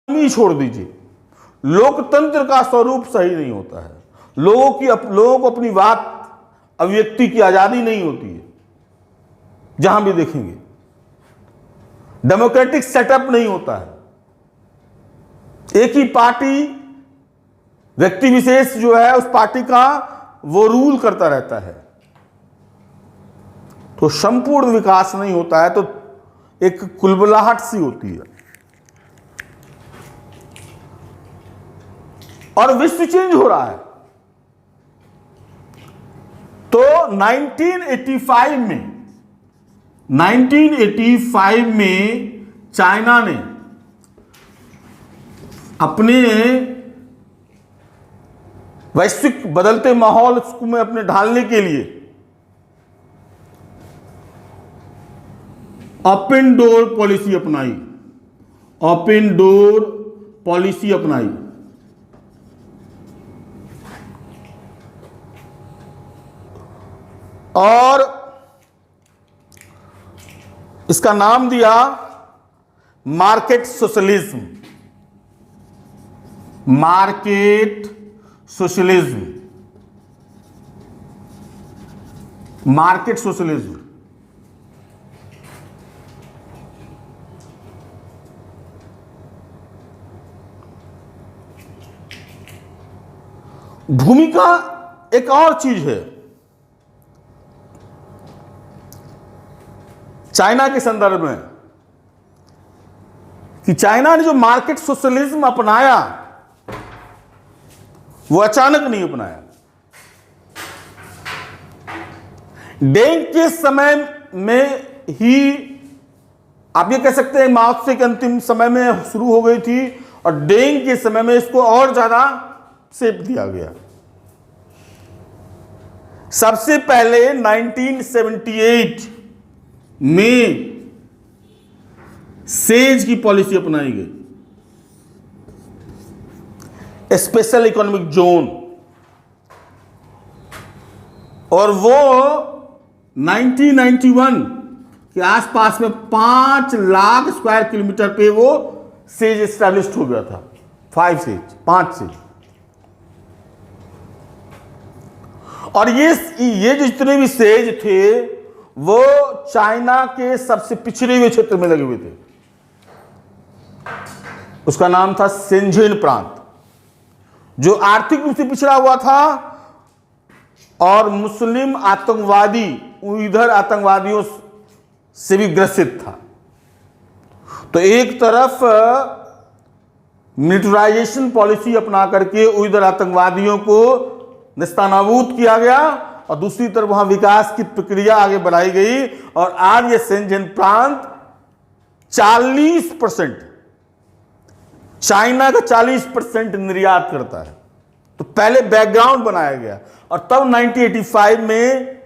ही छोड़ दीजिए, लोकतंत्र का स्वरूप सही नहीं होता है। लोगों को अपनी बात अभिव्यक्ति की आजादी नहीं होती है। जहां भी देखेंगे डेमोक्रेटिक सेटअप नहीं होता है। एक ही पार्टी, व्यक्ति विशेष जो है उस पार्टी का वो रूल करता रहता है, तो संपूर्ण विकास नहीं होता है, तो एक कुलबुलाहट सी होती है। और विश्व चेंज हो रहा है। तो 1985 में चाइना ने अपने वैश्विक बदलते माहौल में अपने ढालने के लिए ओपन डोर पॉलिसी अपनाई। ओपन डोर पॉलिसी अपनाई। और इसका नाम दिया market socialism. Market socialism. Market socialism. भूमिका एक और चीज है चाइना के संदर्भ में, कि चाइना ने जो मार्केट सोशलिज्म अपनाया वो अचानक नहीं अपनाया। डेंग के समय में ही आप ये कह सकते हैं माओ त्से के अंतिम समय में शुरू हो गई थी, और डेंग के समय में इसको और ज्यादा शेप दिया गया। सबसे पहले 1978 में सेज की पॉलिसी अपनाई गई, स्पेशल इकोनॉमिक जोन, और वो 1991 के आसपास में 5 लाख स्क्वायर किलोमीटर पे वो सेज एस्टैब्लिश्ड हो गया था। 5 सेज। और ये जितने भी सेज थे वो चाइना के सबसे पिछड़े हुए क्षेत्र में लगे हुए थे। उसका नाम था शेनज़ेन प्रांत, जो आर्थिक रूप से पिछड़ा हुआ था और मुस्लिम आतंकवादी, उइघुर आतंकवादियों से भी ग्रसित था। तो एक तरफ मिलिटराइजेशन पॉलिसी अपना करके उइघुर आतंकवादियों को नेस्तनाबूद किया गया, और दूसरी तरफ वहां विकास की प्रक्रिया आगे बढ़ाई गई, और आज ये शेनज़ेन प्रांत 40%, चाइना का 40% निर्यात करता है। तो पहले बैकग्राउंड बनाया गया, और तब 1985 में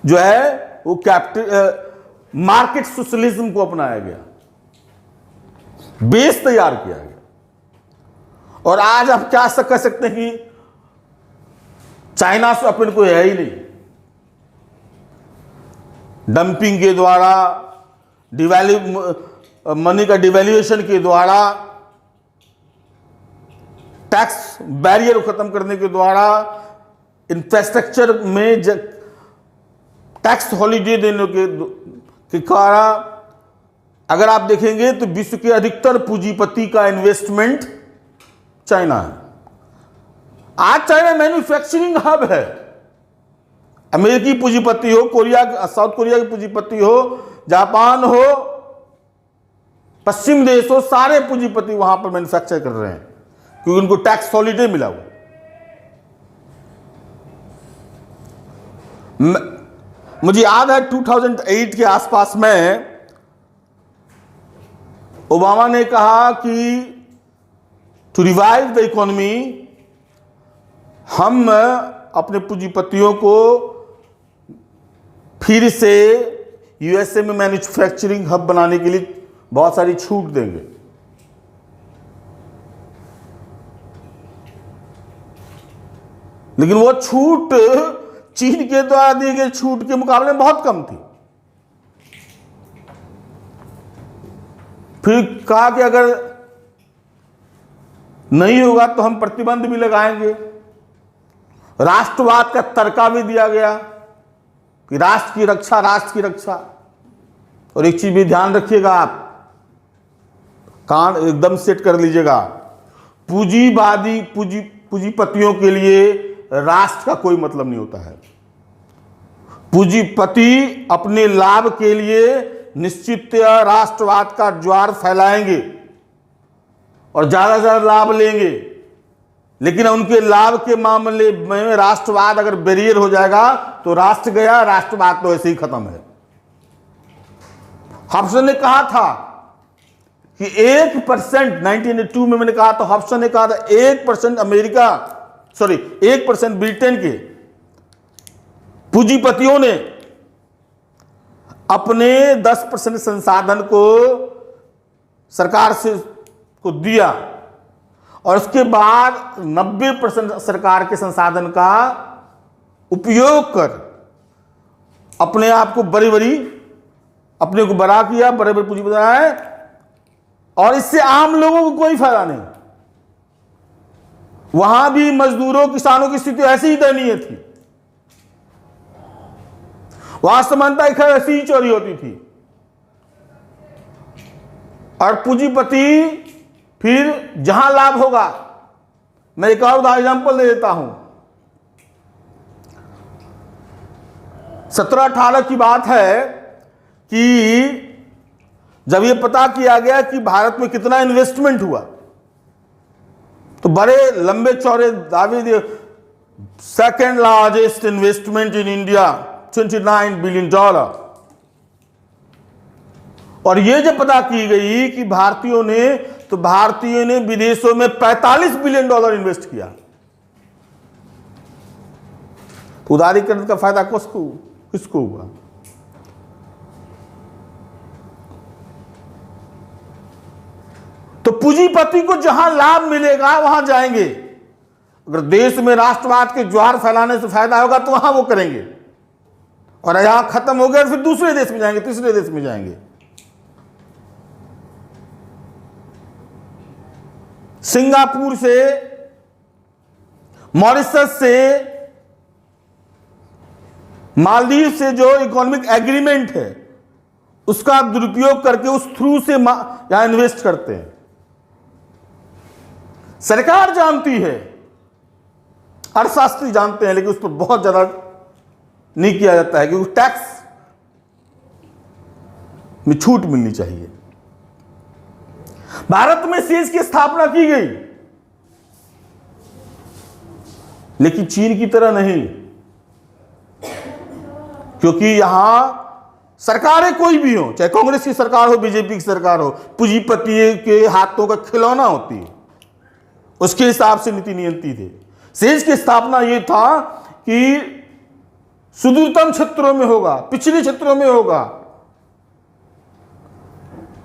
जो है वो मार्केट सोशलिज्म को अपनाया गया, बेस तैयार किया गया। और आज आप क्या कह सकते हैं कि चाइना से अपन को है ही नहीं। डंपिंग के द्वारा, मनी का डिवैल्यूएशन के द्वारा, टैक्स बैरियर को खत्म करने के द्वारा, इंफ्रास्ट्रक्चर में टैक्स हॉलीडे देने के कारण, अगर आप देखेंगे तो विश्व के अधिकतर पूंजीपति का इन्वेस्टमेंट चाइना है। आज चाइना मैन्युफैक्चरिंग हब है। अमेरिकी पूंजीपति हो, साउथ कोरिया की पूंजीपति हो, जापान हो, पश्चिम देश हो, सारे पूंजीपति वहां पर मैन्युफैक्चर कर रहे हैं, क्योंकि उनको टैक्स हॉलीडे मिला हुआ। मुझे याद है 2008 के आसपास में ओबामा ने कहा कि टू रिवाइव द इकोनॉमी, हम अपने पूंजीपतियों को फिर से यूएसए में मैन्युफैक्चरिंग हब बनाने के लिए बहुत सारी छूट देंगे। लेकिन वो छूट चीन के द्वारा दी गई छूट के मुकाबले में बहुत कम थी। फिर कहा कि अगर नहीं होगा तो हम प्रतिबंध भी लगाएंगे। राष्ट्रवाद का तर्का भी दिया गया कि राष्ट्र की रक्षा, राष्ट्र की रक्षा। और एक चीज भी ध्यान रखिएगा, आप कान एकदम सेट कर लीजिएगा, पूंजीवादी पूंजीपतियों के लिए राष्ट्र का कोई मतलब नहीं होता है। पूंजीपति अपने लाभ के लिए निश्चित राष्ट्रवाद का ज्वार फैलाएंगे और ज्यादा से ज्यादा लाभ लेंगे, लेकिन उनके लाभ के मामले में राष्ट्रवाद अगर बैरियर हो जाएगा तो राष्ट्र गया, राष्ट्रवाद तो ऐसे ही खत्म है। हॉब्सन ने कहा था कि 1% 1982 में मैंने कहा था, हॉब्सन ने कहा था 1% अमेरिका 1% ब्रिटेन के पूंजीपतियों ने अपने 10% संसाधन को सरकार से को दिया और उसके बाद 90% सरकार के संसाधन का उपयोग कर अपने आप को अपने को बड़ा किया, बड़े बड़े पूंजी बनाए, और इससे आम लोगों को कोई फायदा नहीं। वहां भी मजदूरों, किसानों की स्थिति ऐसी ही दयनीय थी। वहां समानता की खैर ऐसी ही चोरी होती थी। और पूंजीपति फिर जहां लाभ होगा, मैं एक और एग्जांपल दे देता हूं। 17-18 की बात है कि जब यह पता किया गया कि भारत में कितना इन्वेस्टमेंट हुआ, तो बड़े लंबे चौड़े दावे दिए, second largest investment in India, $29 billion. और यह जब पता की गई कि भारतीयों ने विदेशों में $45 बिलियन इन्वेस्ट किया, तो उदारीकरण का फायदा किसको हुआ? तो पूंजीपति को जहां लाभ मिलेगा वहां जाएंगे। अगर देश में राष्ट्रवाद के ज्वार फैलाने से फायदा होगा तो वहां वो करेंगे, और यहां खत्म हो गया फिर दूसरे देश में जाएंगे, तीसरे देश में जाएंगे। सिंगापुर से, मॉरिशस से, मालदीव से जो इकोनॉमिक एग्रीमेंट है उसका दुरुपयोग करके उस थ्रू से यहां इन्वेस्ट करते हैं। सरकार जानती है, अर्थशास्त्री जानते हैं, लेकिन उस पर बहुत ज्यादा नहीं किया जाता है क्योंकि टैक्स में छूट मिलनी चाहिए। भारत में सेज की स्थापना की गई, लेकिन चीन की तरह नहीं, क्योंकि यहां सरकारें कोई भी हो, चाहे कांग्रेस की सरकार हो, बीजेपी की सरकार हो, पूंजीपति के हाथों का खिलौना होती है, उसके हिसाब से नीति नियंत्रित थे। सेज की स्थापना यह था कि सुदूरतम क्षेत्रों में होगा, पिछड़े क्षेत्रों में होगा,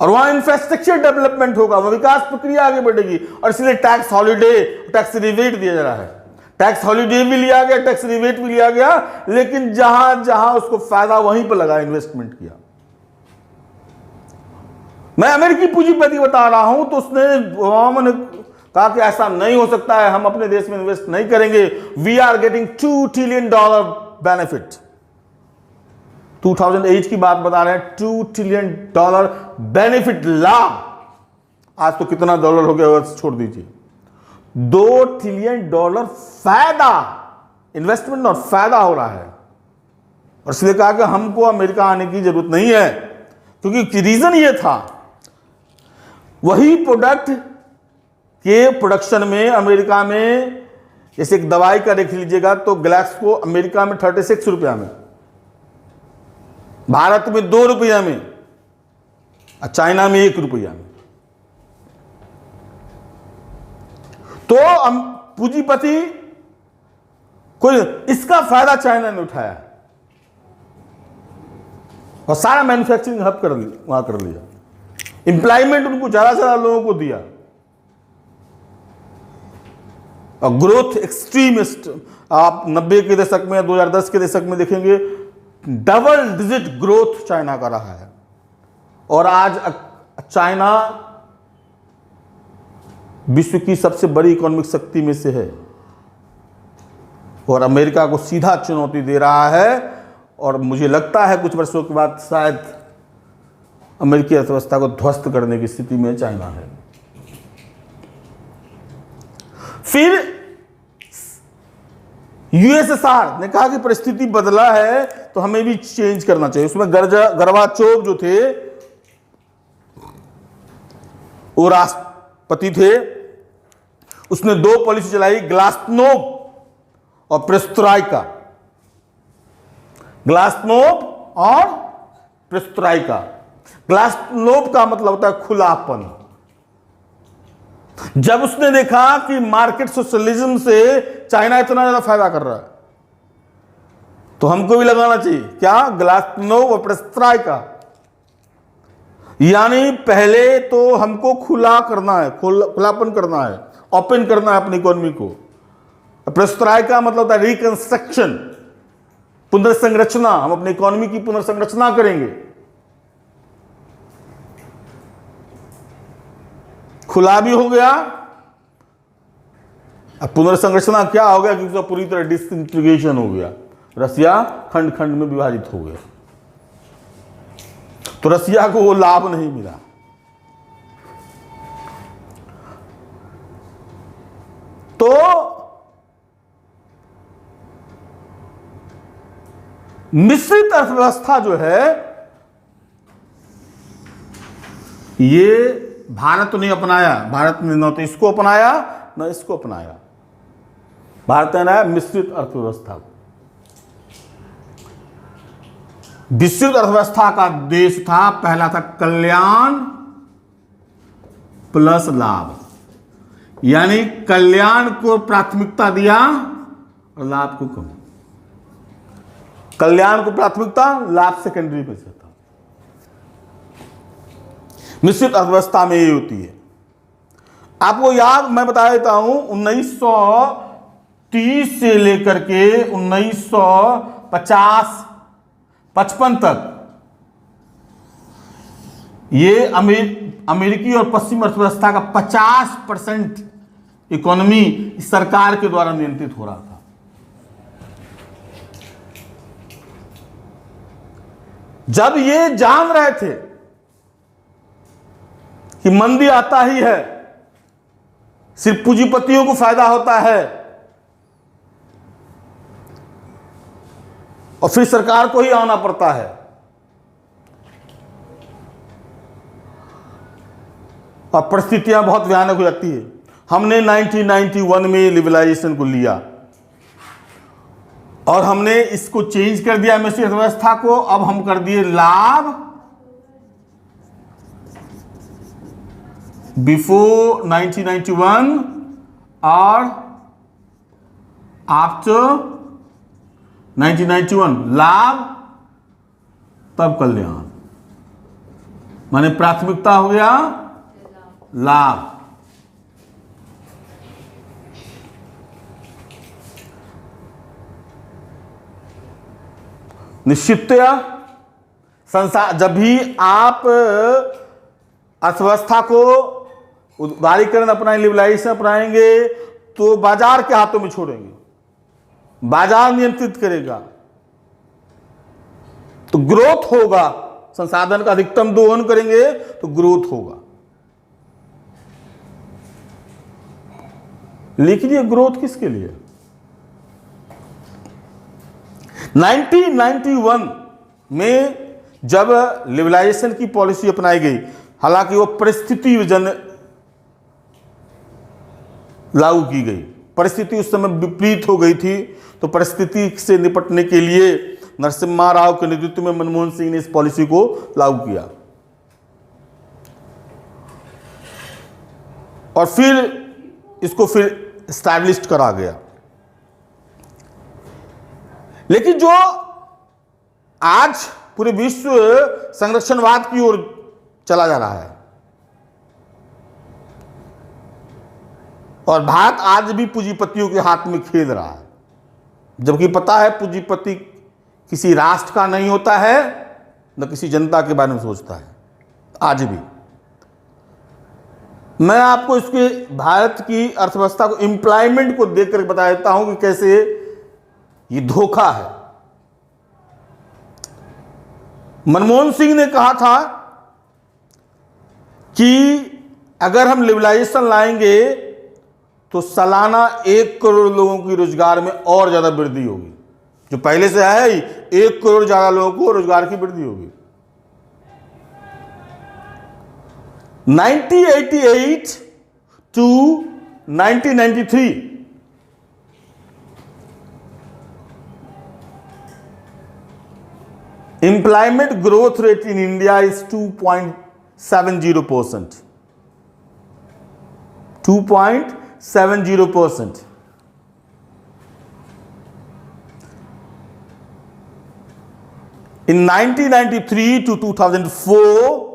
और वहां इंफ्रास्ट्रक्चर डेवलपमेंट होगा, वह विकास प्रक्रिया आगे बढ़ेगी। और इसलिए टैक्स हॉलिडे, टैक्स रिबेट दिया जा रहा है। टैक्स हॉलिडे भी लिया गया, टैक्स रिबेट भी लिया गया, लेकिन जहां जहां उसको फायदा वहीं पर लगा, इन्वेस्टमेंट किया। मैं अमेरिकी पूंजीपति बता रहा हूं, तो उसने कहा कि ऐसा नहीं हो सकता है, हम अपने देश में इन्वेस्ट नहीं करेंगे। We are getting $2 trillion benefit. 2008 की बात बता रहे हैं, $2 ट्रिलियन बेनिफिट, लाभ। आज तो कितना डॉलर हो गया छोड़ दीजिए। $2 ट्रिलियन फायदा, इन्वेस्टमेंट और फायदा हो रहा है। और इसलिए कहा कि हमको अमेरिका आने की जरूरत नहीं है, क्योंकि रीजन ये था, वही प्रोडक्ट के प्रोडक्शन में अमेरिका में, जैसे एक दवाई का देख लीजिएगा तो ग्लैक्सो अमेरिका में 36 रुपया में, भारत में 2 रुपया में, और चाइना में 1 रुपया में। तो पूंजीपति कोई इसका फायदा चाइना ने उठाया और सारा मैन्युफैक्चरिंग हब वहां कर लिया, एम्प्लॉयमेंट उनको ज्यादा से ज्यादा लोगों को दिया, और ग्रोथ एक्सट्रीमिस्ट। आप 90 के दशक में, 2010 के दशक में देखेंगे, डबल डिजिट ग्रोथ चाइना का रहा है। और आज चाइना विश्व की सबसे बड़ी इकोनॉमिक शक्ति में से है और अमेरिका को सीधा चुनौती दे रहा है, और मुझे लगता है कुछ वर्षों के बाद शायद अमेरिकी अर्थव्यवस्था को ध्वस्त करने की स्थिति में चाइना है। फिर यूएसएसआर ने कहा कि परिस्थिति बदला है तो हमें भी चेंज करना चाहिए। उसमें गर्बाचोव जो थे वो राष्ट्रपति थे, उसने 2 पॉलिसी चलाई, ग्लास्नोव और पेरेस्ट्रोइका। ग्लास्नोव और पेरेस्ट्रोइका। ग्लास्नोव का मतलब होता है खुलापन। जब उसने देखा कि मार्केट सोशलिज्म से चाइना इतना ज्यादा फायदा कर रहा है तो हमको भी लगाना चाहिए। क्या? ग्लास्नोव और पेरेस्ट्रोइका। यानी पहले तो हमको खुला करना है, खुलापन करना है, ओपन करना है अपनी इकोनॉमी को। पेरेस्ट्रोइका मतलब होता है रिकंस्ट्रक्शन, पुनर्संरचना। हम अपनी इकोनॉमी की पुनर्संरचना करेंगे। खुला भी हो गया, अब पुनर्संरचना क्या हो गया कि उसका पूरी तरह डिसइंटीग्रेशन हो गया। रसिया खंड खंड में विभाजित हो गया, तो रसिया को वो लाभ नहीं मिला। तो मिश्रित अर्थव्यवस्था जो है ये भारत ने अपनाया। भारत ने न तो इसको अपनाया न इसको अपनाया। भारत ने अपनाया मिश्रित अर्थव्यवस्था को। विस्तृत अर्थव्यवस्था का देश था, पहला था कल्याण प्लस लाभ, यानी कल्याण को प्राथमिकता दिया और लाभ को कम। कल्याण को प्राथमिकता, लाभ सेकेंडरी पे था। मिश्रित अर्थव्यवस्था में ये होती है। आपको याद मैं बता देता हूं, 1930 से लेकर के 1950-55 तक ये अमेरिकी और पश्चिम अर्थव्यवस्था का 50% इकोनॉमी सरकार के द्वारा नियंत्रित हो रहा था। जब ये जान रहे थे कि मंदी आता ही है, सिर्फ पूंजीपतियों को फायदा होता है और फिर सरकार को ही आना पड़ता है, और परिस्थितियां बहुत भयानक हो जाती है। हमने 1991 में लिबरलाइजेशन को लिया और हमने इसको चेंज कर दिया मिश्रित अर्थव्यवस्था को। अब हम कर दिए लाभ बिफोर 1991 और आफ्टर 1991। लाभ तब कल्याण, माने प्राथमिकता हो गया लाभ। निश्चितया जब भी आप अर्थव्यवस्था को उदारीकरण अपनाएंगे, लिबरलाइजेशन अपनाएंगे, तो बाजार के हाथों में छोड़ेंगे, बाजार नियंत्रित करेगा, तो ग्रोथ होगा। संसाधन का अधिकतम दोहन करेंगे तो ग्रोथ होगा। लेकिन ये ग्रोथ किसके लिए? 1991 में जब लिबरलाइजेशन की पॉलिसी अपनाई गई, हालांकि वो परिस्थिति जन लागू की गई, परिस्थिति उस समय विपरीत हो गई थी, तो परिस्थिति से निपटने के लिए नरसिम्हा राव के नेतृत्व में मनमोहन सिंह ने इस पॉलिसी को लागू किया और फिर इसको एस्टैब्लिश करा गया। लेकिन जो आज पूरे विश्व संरक्षणवाद की ओर चला जा रहा है और भारत आज भी पूंजीपतियों के हाथ में खेल रहा है, जबकि पता है पूंजीपति किसी राष्ट्र का नहीं होता है, न किसी जनता के बारे में सोचता है आज भी। मैं आपको इसके भारत की अर्थव्यवस्था को एम्प्लॉयमेंट को देखकर बता देता हूं कि कैसे ये धोखा है। मनमोहन सिंह ने कहा था कि अगर हम लिबरलाइजेशन लाएंगे तो सालाना 1 करोड़ लोगों की रोजगार में और ज्यादा वृद्धि होगी। जो पहले से है ही 1 करोड़ ज्यादा लोगों को रोजगार की वृद्धि होगी। 1988 to 1993 employment growth rate in India is 2.70%. 2.70%. In 1993 to 2004,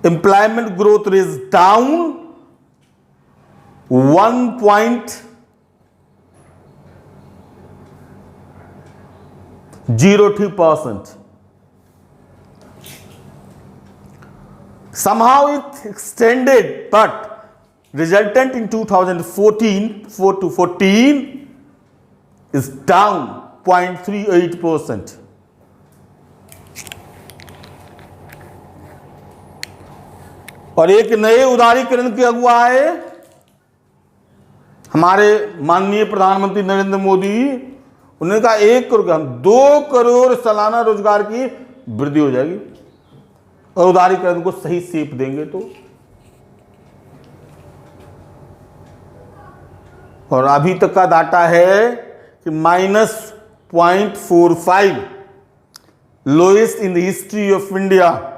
employment growth is down 1.02%. Somehow it extended, but resultant in 2014 is down 0.38%. और एक नए उदारीकरण के अगुवा आए हमारे माननीय प्रधानमंत्री नरेंद्र मोदी। उन्होंने कहा 1 करोड़, हम 2 करोड़ सालाना रोजगार की वृद्धि हो जाएगी और उदारीकरण को सही सेप देंगे तो। और अभी तक का डाटा है कि -0.45, lowest in the history of India.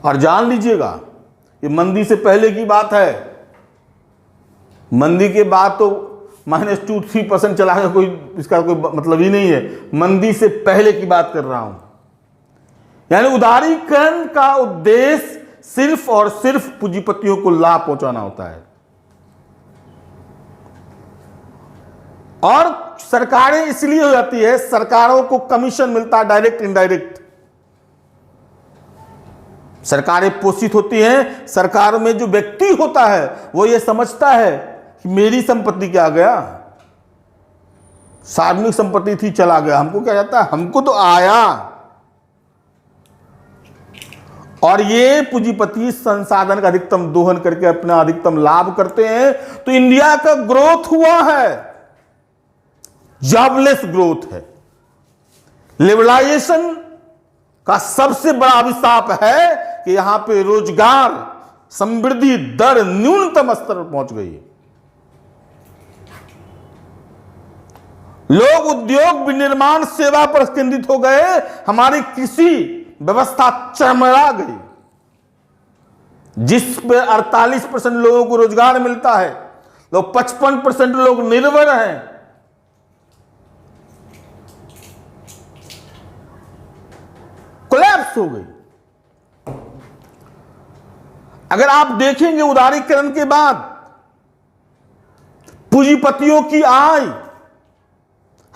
और जान लीजिएगा ये मंदी से पहले की बात है। मंदी के बाद तो -2-3% चला गया, कोई इसका कोई मतलब ही नहीं है। मंदी से पहले की बात कर रहा हूं। यानी उदारीकरण का उद्देश्य सिर्फ और सिर्फ पूंजीपतियों को लाभ पहुंचाना होता है। और सरकारें इसलिए हो जाती है, सरकारों को कमीशन मिलता है, डायरेक्ट इनडायरेक्ट। सरकारें पोषित होती हैं। सरकार में जो व्यक्ति होता है वो ये समझता है कि मेरी संपत्ति क्या गया, सार्वजनिक संपत्ति थी चला गया, हमको क्या जाता है, हमको तो आया। और ये पूंजीपति संसाधन का अधिकतम दोहन करके अपना अधिकतम लाभ करते हैं। तो इंडिया का ग्रोथ हुआ है, जॉबलेस ग्रोथ है। लिबरलाइजेशन का सबसे बड़ा अभिशाप है कि यहां पे रोजगार समृद्धि दर न्यूनतम स्तर पर पहुंच गई है। लोग उद्योग विनिर्माण सेवा पर केंद्रित हो गए। हमारी कृषि व्यवस्था चरमरा गई, जिस पे 48% लोगों को रोजगार मिलता है, लोग 55% लोग निर्भर हैं। कोलैप्स हो गई। अगर आप देखेंगे उदारीकरण के बाद पूंजीपतियों की आय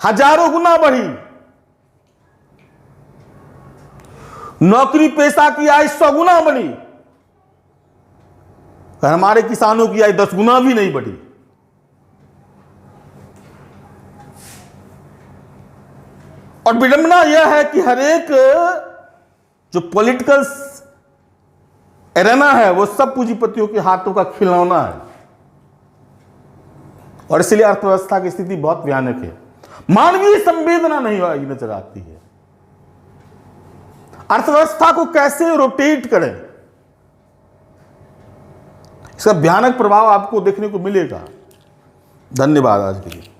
हजारों गुना बढ़ी, नौकरी पेशा की आय 100 गुना बढ़ी, और हमारे किसानों की आय 10 गुना भी नहीं बढ़ी। और विडंबना यह है कि हर एक जो पॉलिटिकल एरेना है वो सब पूंजीपतियों के हाथों का खिलौना है। और इसलिए अर्थव्यवस्था की स्थिति बहुत भयानक है। मानवीय संवेदना नहीं नजर आती है। अर्थव्यवस्था को कैसे रोटेट करें, इसका भयानक प्रभाव आपको देखने को मिलेगा। धन्यवाद आज के लिए।